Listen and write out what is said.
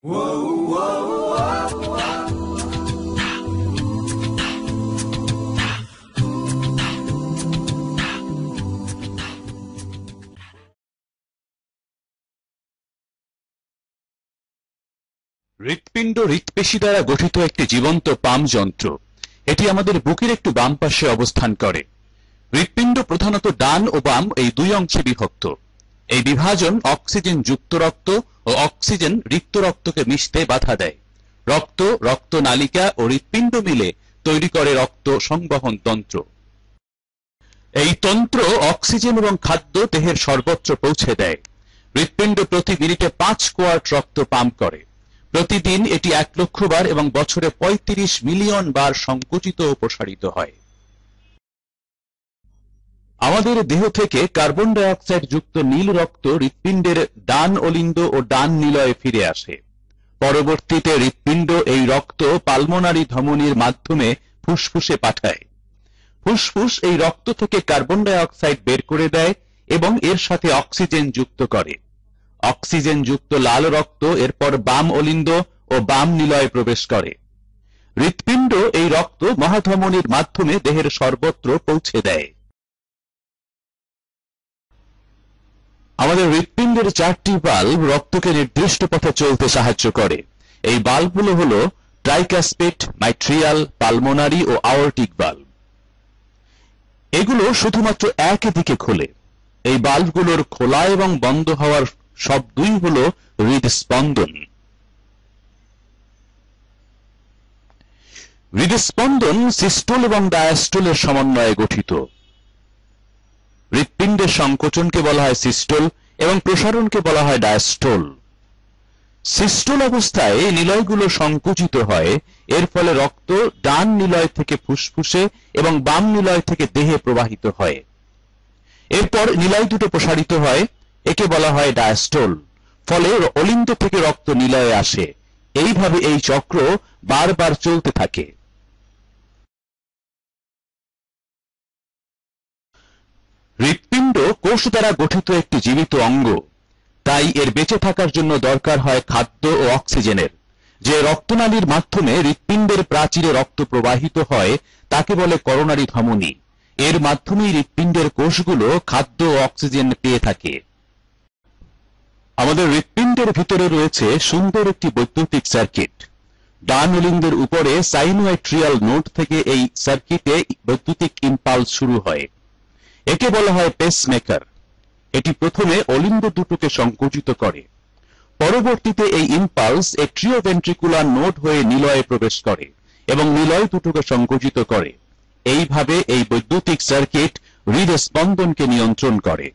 হৃৎপিণ্ড হৃৎপেশি দ্বারা গঠিত একটি জীবন্ত পাম্প যন্ত্র। এটি আমাদের বুকের একটু বাম পাশে অবস্থান করে। হৃৎপিণ্ড প্রধানত ডান ও বাম এই দুই অংশে বিভক্ত। এই বিভাজন অক্সিজেন যুক্ত রক্ত ও অক্সিজেন রিক্ত রক্তকে মিশতে বাধা দেয়। রক্ত, রক্তনালিকা ও হৃৎপিণ্ড মিলে তৈরি করে রক্ত সংবহন তন্ত্র। এই তন্ত্র অক্সিজেন এবং খাদ্য দেহের সর্বত্র পৌঁছে দেয়। হৃৎপিণ্ড প্রতি মিনিটে 5 কোয়ার্ট রক্ত পাম্প করে। প্রতিদিন এটি 1 লক্ষ বার এবং বছরে 35 মিলিয়ন বার সংকুচিত ও প্রসারিত হয়। আমাদের দেহ থেকে কার্বন ডাই অক্সাইড যুক্ত নীল রক্ত হৃৎপিণ্ডের ডান অলিন্দ ও ডান নিলয়ে ফিরে আসে। পরবর্তীতে হৃৎপিণ্ড এই রক্ত পালমোনারি ধমনীর মাধ্যমে ফুসফুসে পাঠায়। ফুসফুস এই রক্ত থেকে কার্বন ডাই অক্সাইড বের করে দেয় এবং এর সাথে অক্সিজেন যুক্ত করে। অক্সিজেন যুক্ত লাল রক্ত এরপর বাম অলিন্দ ও বাম নিলয়ে প্রবেশ করে। হৃৎপিণ্ড এই রক্ত মহাধমনীর মাধ্যমে দেহের সর্বত্র পৌঁছে দেয়। আমাদের হৃৎপিণ্ডের 4টি বাল্ব রক্তকে নির্দিষ্ট পথে চলতে সাহায্য করে। এই বাল্বগুলো হলো ট্রাইকাসপিড, মাইট্রিয়াল, পালমোনারি ও আওর্টিক বাল্ব। এগুলো শুধুমাত্র এক দিকে খোলে। এই বাল্বগুলোর খোলা এবং বন্ধ হওয়ার শব্দই হলো হৃদস্পন্দন। হৃদস্পন্দন সিস্টোল এবং ডায়াস্টোলের সমন্বয়ে গঠিত। হৃৎপিণ্ডের সংকোচনকে বলা হয় সিস্টোল এবং প্রসারণকে বলা হয় ডায়াস্টোল। সিস্টোল অবস্থায় নিলয়গুলো সংকুচিত হয়। এর ফলে রক্ত ডান নিলয় থেকে ফুসফুসে এবং বাম নিলয় থেকে দেহে প্রবাহিত হয়। এরপর নিলয় দুটো প্রসারিত হয়, একে বলা হয় ডায়াস্টোল। ফলে অলিন্দ থেকে রক্ত নিলয়ে আসে। এইভাবে এই চক্র বারবার চলতে থাকে। হৃৎপিণ্ড কোষ দ্বারা গঠিত একটি জীবিত অঙ্গ। তাই এর বেঁচে থাকার জন্য দরকার হয় খাদ্য ও অক্সিজেনের। যে রক্তনালীর মাধ্যমে হৃৎপিণ্ডের প্রাচীরে রক্ত প্রবাহিত হয় তাকে বলে করোনারি ধমনী। এর মাধ্যমেই হৃৎপিণ্ডের কোষগুলো খাদ্য ও অক্সিজেন পেয়ে থাকে। আমাদের হৃৎপিণ্ডের ভিতরে রয়েছে সুন্দর একটি বৈদ্যুতিক সার্কিট। ডান অলিন্দের উপরে সাইনোয়াট্রিয়াল নোড থেকে এই সার্কিটে বৈদ্যুতিক ইম্পালস শুরু হয়। একে বলা হয় পেসমেকার। এটি প্রথমে অলিন্দ দুটোকে সংকুচিত করে। পরবর্তীতে এই ইম্পালস এট্রিওভেন্ট্রিকুলার নোড হয়ে নিলয়ে প্রবেশ করে এবং নিলয় দুটোকে সংকুচিত করে। এইভাবে এই বৈদ্যুতিক সার্কিট হৃদস্পন্দনকে নিয়ন্ত্রণ করে।